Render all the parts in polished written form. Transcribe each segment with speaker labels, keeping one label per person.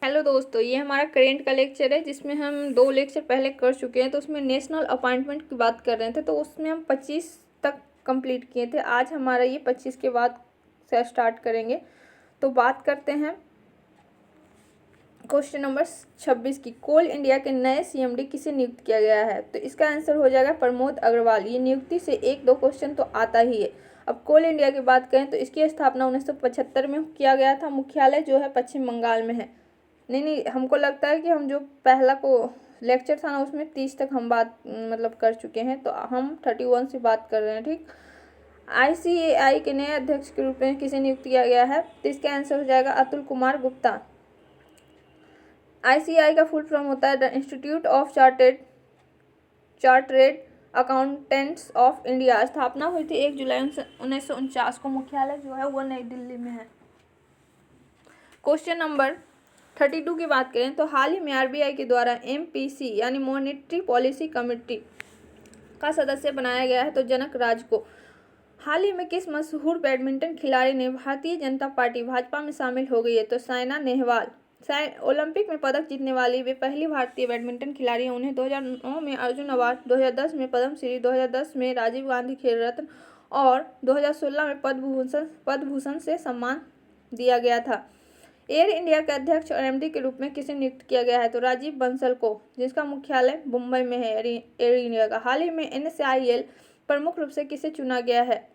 Speaker 1: Hello दोस्तों, ये हमारा करेंट का लेक्चर है जिसमें हम 2 लेक्चर पहले कर चुके हैं। तो उसमें नेशनल अपॉइंटमेंट की बात कर रहे थे, तो उसमें हम 25 तक कंप्लीट किए थे। आज हमारा ये 25 के बाद से स्टार्ट करेंगे। तो बात करते हैं क्वेश्चन नंबर 26 की। कोल इंडिया के नए सीएमडी किसे नियुक्त किया गया है? तो इसका आंसर हो जाएगा प्रमोद अग्रवाल। ये नियुक्ति से 1-2 क्वेश्चन तो आता ही है। अब कोल इंडिया की बात करें तो इसकी स्थापना 1975 में किया गया था। मुख्यालय जो है पश्चिम बंगाल में है। नहीं, हमको लगता है कि हम जो पहला को लेक्चर था ना उसमें 30 तक हम बात कर चुके हैं, तो हम 31 से बात कर रहे हैं। ठीक। ICAI के नए अध्यक्ष के रूप में किसे नियुक्त किया गया है? तो इसका आंसर हो जाएगा अतुल कुमार गुप्ता। ICAI का फुल फॉर्म होता है the institute of chartered accountants of India. स्थापना हुई थी 1 जुलाई 1949 को। मुख्यालय जो है वो नई दिल्ली में है। क्वेश्चन नंबर 32 की बात करें तो हाल ही में RBI के द्वारा MPC यानी मॉनेटरी पॉलिसी कमेटी का सदस्य बनाया गया है। तो जनक राज को। हाल ही में किस मशहूर बैडमिंटन खिलाड़ी ने भारतीय जनता पार्टी भाजपा में शामिल हो गई है? तो साइना नेहवाल। ओलंपिक में पदक जीतने वाली वे पहली भारतीय बैडमिंटन खिलाड़ी हैं। उन्हें 2009 में अर्जुन अवार्ड, 2010 में पद्मश्री, 2010 में राजीव गांधी खेल रत्न और 2016 में पद्म भूषण से सम्मान दिया गया था। एयर इंडिया के अध्यक्ष और MD के रूप में किसे नियुक्त किया गया है? तो राजीव बंसल को, जिसका मुख्यालय मुंबई में है एयर इंडिया का। हाल ही में NSIL प्रमुख रूप से किसे चुना गया है?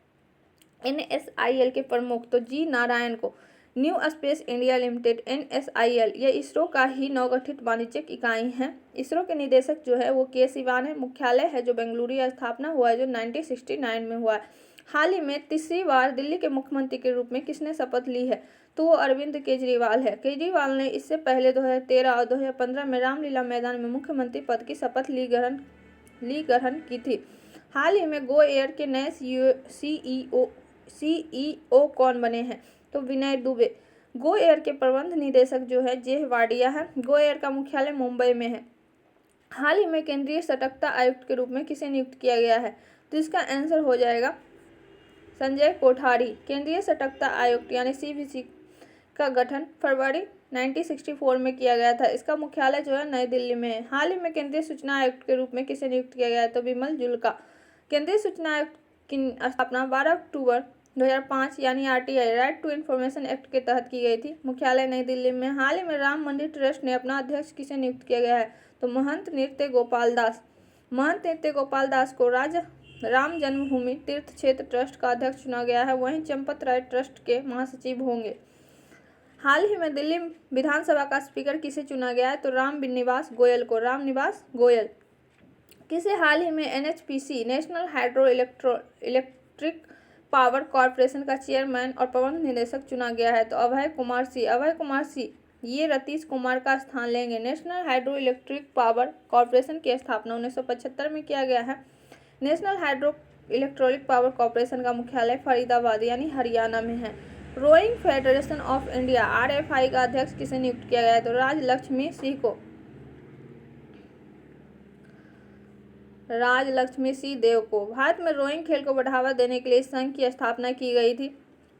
Speaker 1: NSIL के प्रमुख तो G नारायण को। New space India limited NSIL यह इसरो का ही नवगठित वाणिज्यिक इकाई है। इसरो के निदेशक जो है वो के सिवान है। मुख्यालय है जो बेंगलुरु। स्थापना हुआ है जो 1969 में हुआ है। हाल ही में तीसरी बार दिल्ली के मुख्यमंत्री के रूप में किसने शपथ ली है? तो वो अरविंद केजरीवाल है। केजरीवाल ने इससे पहले 2013 और 2015 में रामलीला मैदान में मुख्यमंत्री पद की शपथ ली ग्रहण की थी। हाल ही में गो एयर के नए CEO कौन बने हैं? तो विनय दुबे। गो एयर के प्रबंध निदेशक जो है जे वाडिया है। गो एयर का मुख्यालय मुंबई में है। हाल ही में केंद्रीय सतर्कता आयुक्त के रूप में किसे नियुक्त किया गया है? तो इसका आंसर हो जाएगा संजय कोठारी। केंद्रीय सतर्कता आयुक्त यानी CBC का गठन फरवरी 1964 में किया गया था। इसका मुख्यालय जो है नई दिल्ली में है। हाल ही में केंद्रीय सूचना आयुक्त के रूप में किसे नियुक्त किया गया है? तो विमल जुल्का। केंद्रीय सूचना आयुक्त की स्थापना 12 अक्टूबर 2005 यानी RTI right to information act के तहत की गई थी। मुख्यालय नई दिल्ली में। हाल ही में राम मंदिर ट्रस्ट ने अपना अध्यक्ष किसे नियुक्त किया गया है? तो महंत नृत्य गोपाल दास। महंत नृत्य गोपाल दास को राम जन्मभूमि तीर्थ क्षेत्र ट्रस्ट का अध्यक्ष चुना गया है। वहीं चंपत राय ट्रस्ट के महासचिव होंगे। हाल ही में दिल्ली विधानसभा का स्पीकर किसे चुना गया है? तो रामनिवास गोयल को। रामनिवास गोयल। किसे हाल ही में NHPC national hydro electric power corporation का चेयरमैन और प्रबंध निदेशक चुना गया है? तो अभय कुमार सिंह। अभय कुमार सिंह ये रतीश कुमार का स्थान लेंगे। National hydro electric power corporation की स्थापना 1975 में किया गया है। National hydro electric power corporation का मुख्यालय फरीदाबाद यानी हरियाणा में है। Rowing federation of India RFI का अध्यक्ष किसे नियुक्त किया गया है? तो राजलक्ष्मी सिंह को। राजलक्ष्मी सिंह देव को। भारत में रोइंग खेल को बढ़ावा देने के लिए इस संघ की स्थापना की गई थी।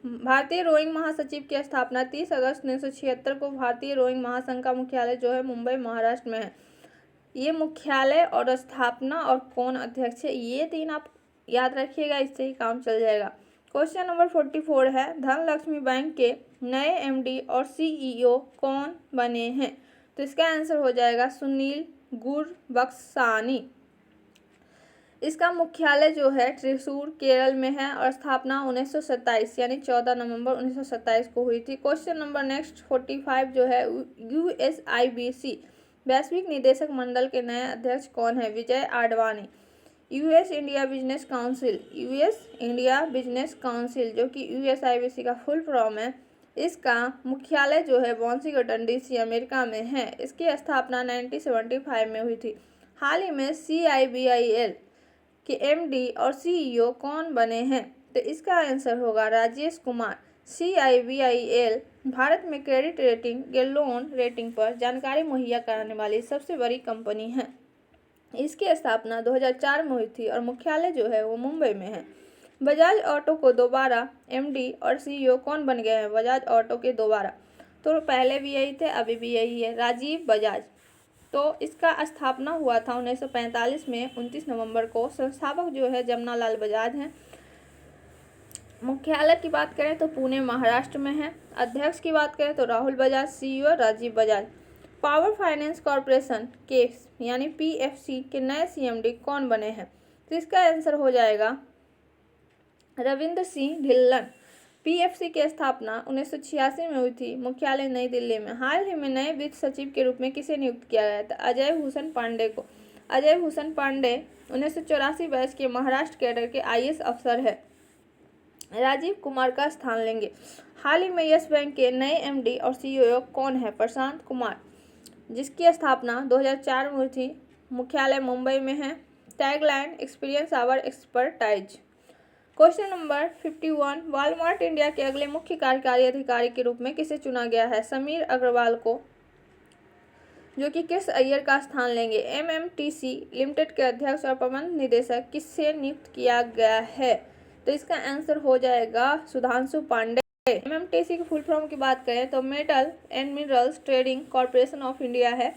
Speaker 1: भारतीय रोइंग महासचिव की स्थापना 30 अगस्त 1976 को भारतीय रोइंग महासंघ का मुख्यालय जो है मुंबई महाराष्ट्र में है। ये मुख्यालय और स्थापना और कौन अध्यक्ष है, ये 3 आप याद रखिएगा, इससे ही काम चल जाएगा। क्वेश्चन नंबर 44 है धनलक्ष्मी बैंक के नए MD और CEO कौन बने हैं? तो इसका आंसर हो जाएगा सुनील गुरबक्सानी। इसका मुख्यालय जो है त्रिशूर केरल में है और स्थापना 1927 यानी 14 नवंबर 1927 को हुई थी। क्वेश्चन नंबर नेक्स्ट 45 जो है USIBC वैश्विक निदेशक मंडल के नए अध्यक्ष कौन है? Vijay Advani. US India business council जो कि USIBC का फुल फॉर्म है, इसका मुख्यालय जो है वाशिंगटन DC अमेरिका में है। इसकी स्थापना 1975 में हुई थी। हाल ही में CIBIL के MD और CEO कौन बने हैं? तो इसका आंसर होगा राजेश कुमार। CIBIL भारत में क्रेडिट रेटिंग या लोन रेटिंग पर जानकारी मुहैया कराने वाली सबसे बड़ी कंपनी है। इसकी स्थापना 2004 में हुई थी और मुख्यालय जो है वो मुंबई में है। बजाज ऑटो को दोबारा MD और CEO कौन बन गए हैं? बजाज ऑटो के दोबारा तो पहले भी यही थे, अभी भी यही है, राजीव बजाज। तो इसका स्थापना हुआ था 1945 में 29 नवंबर को। संस्थापक जो है जमनालाल बजाज हैं। मुख्यालय की बात करें तो पुणे महाराष्ट्र में है। अध्यक्ष की बात करें तो Rahul Bajaj, CEO Rajiv Bajaj. Power finance corporation के यानी पीएफसी के नए सीएमडी कौन बने हैं? तो इसका आंसर हो जाएगा रविंद्र सिंह ढिल्लन। पीएफसी की स्थापना 1986 में हुई थी। मुख्यालय नई दिल्ली में। हाल ही में नए वित्त सचिव के रूप में किसे नियुक्त किया गया था? अजय भूषण पांडे को। अजय भूषण पांडे 1984 बैच के महाराष्ट्र कैडर के आईएएस अफसर है। राजीव कुमार का स्थान लेंगे। हाल ही में यस बैंक के नए एमडी और सीईओ कौन है? प्रशांत कुमार, जिसकी स्थापना 2004 में हुई थी। मुख्यालय मुंबई में है। Tagline experience our expertise. Question number 51, Walmart India के अगले मुख्य कार्यकारी अधिकारी के रूप में किसे चुना गया है? समीर अग्रवाल को, जो कि कृष्ण अय्यर का स्थान लेंगे। एमएमटीसी लिमिटेड के अध्यक्ष और प्रबंध निदेशक किससे नियुक्त किया गया है? तो इसका आंसर हो जाएगा सुधांशु पांडे। एमएमटीसी की फुल फॉर्म की बात करें तो metal and minerals trading corporation of India है।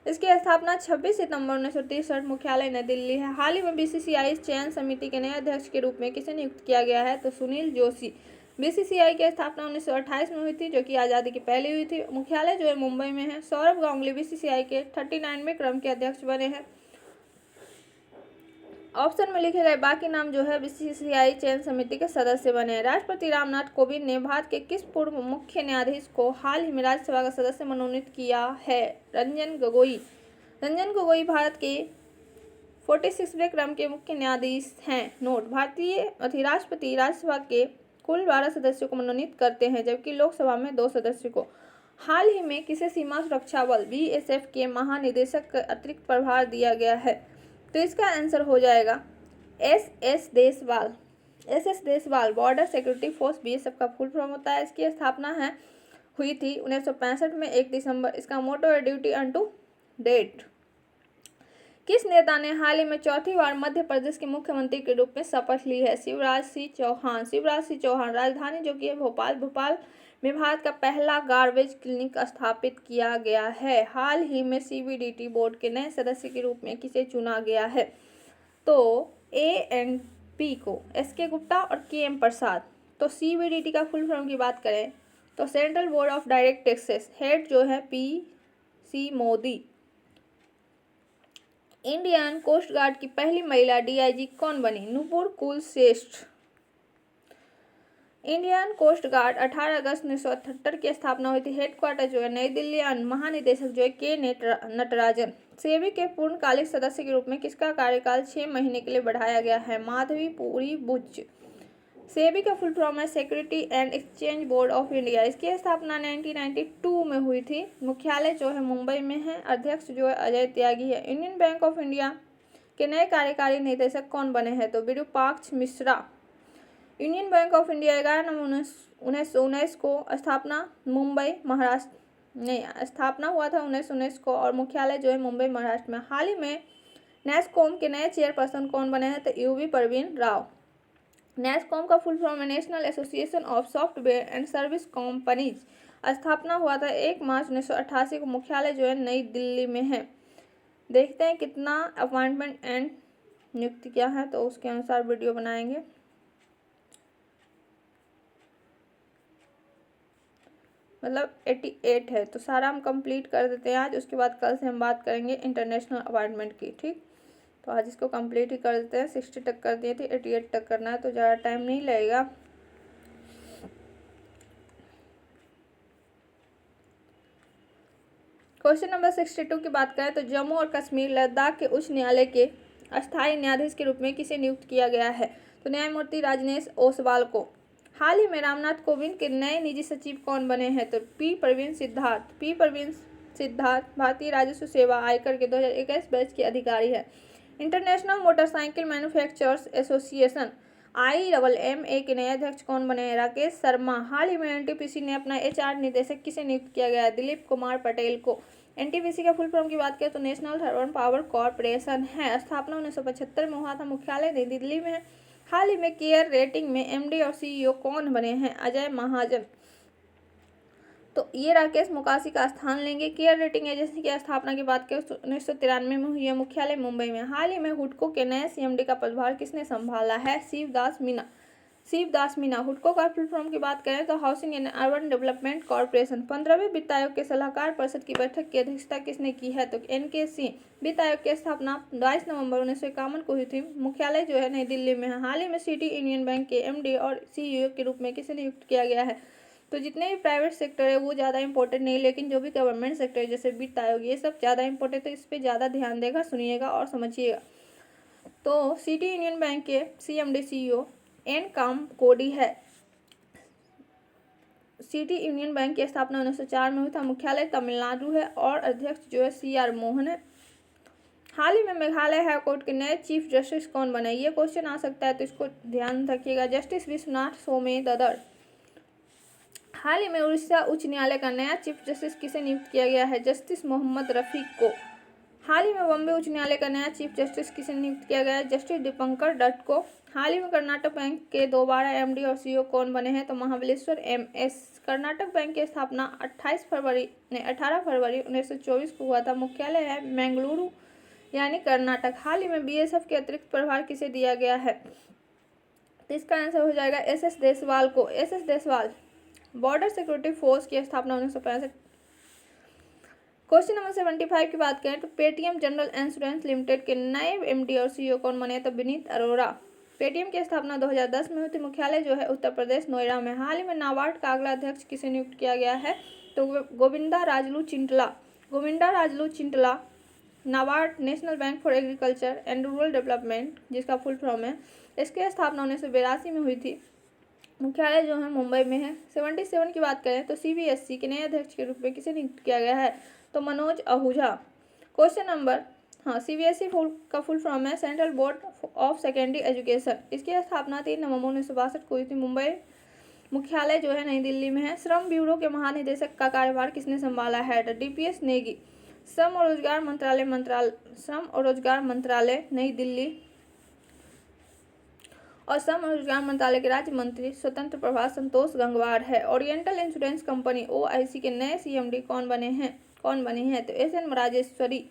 Speaker 1: इसकी स्थापना 26 सितंबर 1963, मुख्यालय नई दिल्ली है। हाल ही में बीसीसीआई चयन समिति के नए अध्यक्ष के रूप में किसे नियुक्त किया गया है? तो सुनील जोशी। बीसीसीआई की स्थापना 1928 में हुई थी, जो कि आज़ादी की पहले हुई थी। मुख्यालय जो है मुंबई में है। सौरभ गांगुली बीसीसीआई के 39वें क्रम के अध्यक्ष बने हैं। ऑप्शन में लिखे गए बाकी नाम जो है बीसीसीआई चयन समिति के सदस्य बने हैं। राष्ट्रपति रामनाथ कोविंद ने भारत के किस पूर्व मुख्य न्यायाधीश को हाल ही में राज्यसभा का सदस्य मनोनीत किया है? रंजन गोगोई। रंजन गोगोई भारत के 46वें क्रम के मुख्य न्यायाधीश हैं। नोट: भारतीय राष्ट्रपति राज्यसभा के कुल 12 सदस्यों को मनोनीत करते हैं, जबकि लोकसभा में 2 सदस्यों को। हाल ही में किसे सीमा सुरक्षा बल बीएसएफ के महानिदेशक का अतिरिक्त प्रभार दिया गया है? तो इसका आंसर हो जाएगा S S Deswal. Border security force BSF का फुल फॉर्म होता है। इसकी स्थापना हुई थी 1965 में 1 दिसंबर। इसका मोटो है ड्यूटी अनटू डेट। किस नेता ने हाल ही में चौथी बार मध्य प्रदेश के मुख्यमंत्री के रूप में शपथ ली है? शिवराज सिंह चौहान। शिवराज सिंह चौहान। राजधानी जो कि है भोपाल में भारत का पहला गार्बेज क्लिनिक स्थापित किया गया है। हाल ही में सीबीडीटी बोर्ड के नए सदस्य के रूप में किसे चुना गया है? तो एएनपी को एसके गुप्ता और केएम प्रसाद। तो सीबीडीटी का फुल फॉर्म की बात करें तो central board of direct taxes. Head जो है PC Modi. Indian coast guard की पहली महिला डीआईजी कौन बनी? Nupur Kulshreshtha. Indian coast guard 18 अगस्त 1978 की स्थापना हुई थी। हेडक्वार्टर जो है नई दिल्ली। महानिदेशक जो है के नटराजन। सेबी के पूर्णकालिक सदस्य के रूप में किसका कार्यकाल 6 महीने के लिए बढ़ाया गया है? माधवी पुरी बुच। सेबी का फुल फॉर्म है security and exchange board of India. इसकी स्थापना 1992 में हुई थी। मुख्यालय जो है मुंबई में है। अध्यक्ष जो है अजय त्यागी है। यूनियन बैंक ऑफ इंडिया के नए कार्यकारी निदेशक कौन बने हैं? तो Virupaksha Mishra. Union bank of India 11 नवंबर 1919 को स्थापना मुंबई महाराष्ट्र नहीं स्थापना हुआ था 1919 को, और मुख्यालय जो है मुंबई महाराष्ट्र में। हाल ही में नेस्कॉम के नए चेयरपर्सन कौन बने हैं? तो यूवी परवीन राव। नेस्कॉम का फुल फॉर्म है national association of software and service companies. स्थापना हुआ था 1 मार्च 1988 को। मुख्यालय जो है नई दिल्ली में है। देखते हैं कितना अपॉइंटमेंट एंड नियुक्ति क्या है, तो उसके अनुसार वीडियो बनाएंगे। मतलब 88 है, तो सारा हम कंप्लीट कर देते हैं आज। उसके बाद कल से हम बात करेंगे इंटरनेशनल अपॉइंटमेंट की। ठीक, तो आज इसको कंप्लीट ही कर देते हैं। 60 तक कर दिए थे, 88 तक करना है, तो ज़्यादा टाइम नहीं लगेगा। क्वेश्चन नंबर 62 की बात करें तो जम्मू और कश्मीर लद्दाख के उच्च न्यायालय के अस्थायी न्यायाधीश के रूप में किसे नियुक्त किया गया है? तो न्यायमूर्ति राजनेश ओसवाल को। हाल ही में रामनाथ कोविंद के नए निजी सचिव कौन बने हैं? तो पी प्रवीण सिद्धार्थ भारतीय राजस्व सेवा आयकर के 2021 बैच के अधिकारी है। International motorcycle manufacturers association IAAMA के नए अध्यक्ष कौन बने हैं? राकेश शर्मा। हाल ही में एनटीपीसी ने अपना HR निदेशक किसे नियुक्त किया गया है? दिलीप कुमार पटेल को। एनटीपीसी का फुल फॉर्म की बात करें तो नेशनल थर्मल पावर कॉर्पोरेशन है। स्थापना 1975 में हुआ था। मुख्यालय नई दिल्ली में है। हाल ही में केयर रेटिंग में MD और CEO कौन बने हैं? अजय महाजन। तो ये राकेश मुकाशी का स्थान लेंगे। केयर रेटिंग एजेंसी की स्थापना की बात करें तो 1993 में हुई है, मुख्यालय मुंबई में। हाल ही में हुडको के नए सीएमडी का पदभार किसने संभाला है? शिवदास मीना। शिवदास मीना। हुडको का फुल फॉर्म की बात करें तो housing and urban development corporation. 15वें वित्त आयोग के सलाहकार परिषद की बैठक की अध्यक्षता किसने की है? तो एनके सिंह। वित्त आयोग की स्थापना 22 नवंबर 1951 को हुई थी। मुख्यालय जो है नई दिल्ली में है। हाल ही में सिटी यूनियन बैंक के एमडी और सीईओ के रूप में किसे नियुक्त किया गया है? तो जितने भी प्राइवेट सेक्टर है वो ज़्यादा इंपॉर्टेंट नहीं, लेकिन जो भी गवर्नमेंट सेक्टर है जैसे वित्त आयोग ये सब ज़्यादा इंपॉर्टेंट, तो इस पर ज़्यादा ध्यान देगा, सुनिएगा और समझिएगा। तो सिटी यूनियन बैंक के सीएमडी सीईओ एन काम कोडी है। सिटी यूनियन बैंक की स्थापना 1904 में हुई था। मुख्यालय तमिलनाडु है और अध्यक्ष जो है CR मोहन है। हाल ही में मेघालय हाईकोर्ट के नए चीफ जस्टिस कौन बने? ये क्वेश्चन आ सकता है तो इसको ध्यान रखिएगा। जस्टिस विश्वनाथ सोमे ददर। हाल ही में उड़ीसा उच्च न्यायालय का नया चीफ जस्टिस किसे नियुक्त किया गया है? जस्टिस मोहम्मद रफीक को। हाल ही में बॉम्बे उच्च न्यायालय का नया चीफ जस्टिस किसे नियुक्त किया गया है? जस्टिस दीपंकर दत्त को। हाल ही में कर्नाटक बैंक के दोबारा एमडी और सीईओ कौन बने हैं? तो महाबलेश्वर MS। कर्नाटक बैंक की स्थापना 18 फरवरी 1924 को हुआ था। मुख्यालय है बेंगलुरु यानी कर्नाटक। हाल ही में BSF के अतिरिक्त प्रभार किसे दिया गया है? तो इसका आंसर हो जाएगा SS देसवाल को। SS Deswal. Border security force की स्थापना 1965। क्वेश्चन नंबर 75 की बात करें तो पेटीएम जनरल इंश्योरेंस लिमिटेड के नए एमडी और सीईओ कौन बने? तो विनीत अरोड़ा। पेटीएम की स्थापना 2010 में हुई थी। मुख्यालय जो है उत्तर प्रदेश नोएडा में। हाल ही में नाबार्ड का अगला अध्यक्ष किसे नियुक्त किया गया है? तो Govinda Rajulu Chintala. Govinda Rajulu Chintala. NABARD national bank for agriculture and rural development जिसका फुल फॉर्म है, इसकी स्थापना 1982 में हुई थी। मुख्यालय जो है मुंबई में है। 77 की बात करें तो CBSE के नए अध्यक्ष के रूप में किसे नियुक्त किया गया है? तो Manoj Ahuja. Question number CBSE का फुल फॉर्म है central board of secondary education. इसकी स्थापना 3 नवंबर 1962 को हुई थी। मुंबई। मुख्यालय जो है नई दिल्ली में है। श्रम ब्यूरो के महानिदेशक का कार्यभार किसने संभाला है? तो DPS नेगी। श्रम और रोजगार मंत्रालय नई दिल्ली और श्रम और रोजगार मंत्रालय के राज्य मंत्री स्वतंत्र प्रभार संतोष गंगवार है। ओरिएंटल इंश्योरेंस कंपनी OIC के नए CMD कौन बने हैं? तो SN राजेश्वरी।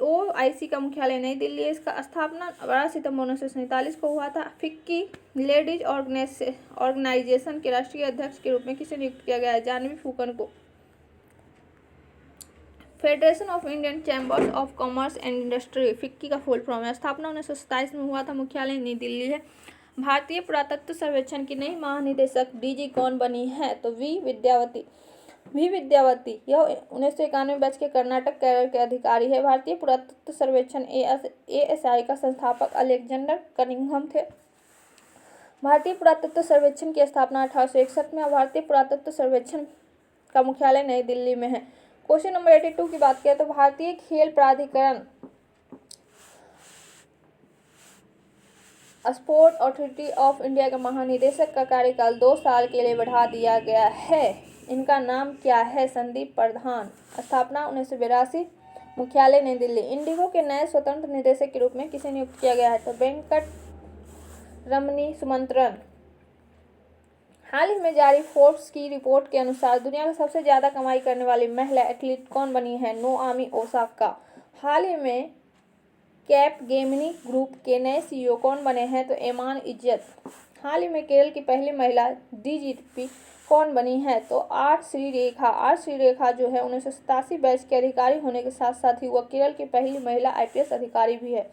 Speaker 1: OIC का मुख्यालय नई दिल्ली है। इसका स्थापना 12 सितंबर 1947 को हुआ था। फिक्की लेडीज ऑर्गेनाइजेशन के राष्ट्रीय अध्यक्ष के रूप में किसे नियुक्त किया गया है? जानवी फूकन को। Federation of Indian chambers of commerce and industry FICCI का फुल फॉर्म है। स्थापना 1927 में हुआ था। मुख्यालय नई दिल्ली है। भारतीय पुरातत्व सर्वेक्षण की नई महानिदेशक DG कौन बनी है? तो V विद्यावती। यह 1991 बैच के कर्नाटक केरल के अधिकारी है। भारतीय पुरातत्व सर्वेक्षण ASI का संस्थापक अलेक्जेंडर कनिंघम थे। भारतीय पुरातत्व सर्वेक्षण की स्थापना 1861 में। भारतीय पुरातत्व सर्वेक्षण का मुख्यालय नई दिल्ली में है। क्वेश्चन नंबर 82 की बात करें तो भारतीय खेल प्राधिकरण स्पोर्ट अथॉरिटी ऑफ इंडिया के महानिदेशक का कार्यकाल 2 साल के लिए बढ़ा दिया गया है। इनका नाम क्या है? संदीप प्रधान। स्थापना 1982। मुख्यालय नई दिल्ली। इंडिगो के नए स्वतंत्र निदेशक के रूप में किसे नियुक्त किया गया है? तो वेंकट रमनी सुमंत्रन। हाल ही में जारी फोर्ब्स की रिपोर्ट के अनुसार दुनिया में सबसे ज्यादा कमाई करने वाली महिला एथलीट कौन बनी है? नोआमी ओसाका। हाल ही में कैपगेमिनी ग्रुप के नए CEO कौन बने हैं? तो एमान इज्जत। हाल ही में केरल की पहली महिला DGP कौन बनी है? तो आर श्रीरेखा जो है 1987 बैच के अधिकारी होने के साथ साथ ही वह केरल की पहली महिला IPS अधिकारी भी है।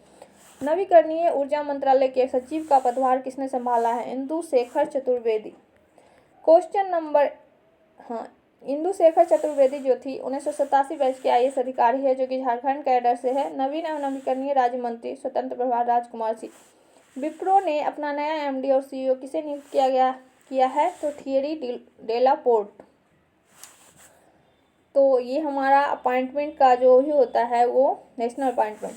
Speaker 1: नवीकरणीय ऊर्जा मंत्रालय के सचिव का पदभार किसने संभाला है? इंदु शेखर चतुर्वेदी। क्वेश्चन नंबर इंदु शेखर चतुर्वेदी जो थी 1987 बैच की IAS अधिकारी है जो कि झारखंड कैडर से है। नवीन एवं नवीकरणीय राज्य मंत्री स्वतंत्र प्रभार राजकुमार सिंह। विप्रो ने अपना नया MD और CEO किसे नियुक्त किया है? तो थियरी डेलापोर्ट। तो ये हमारा अपॉइंटमेंट का जो भी होता है वो नेशनल अपॉइंटमेंट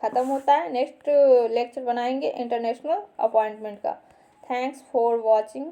Speaker 1: खत्म होता है। नेक्स्ट लेक्चर बनाएंगे इंटरनेशनल अपॉइंटमेंट का। Thanks for watching.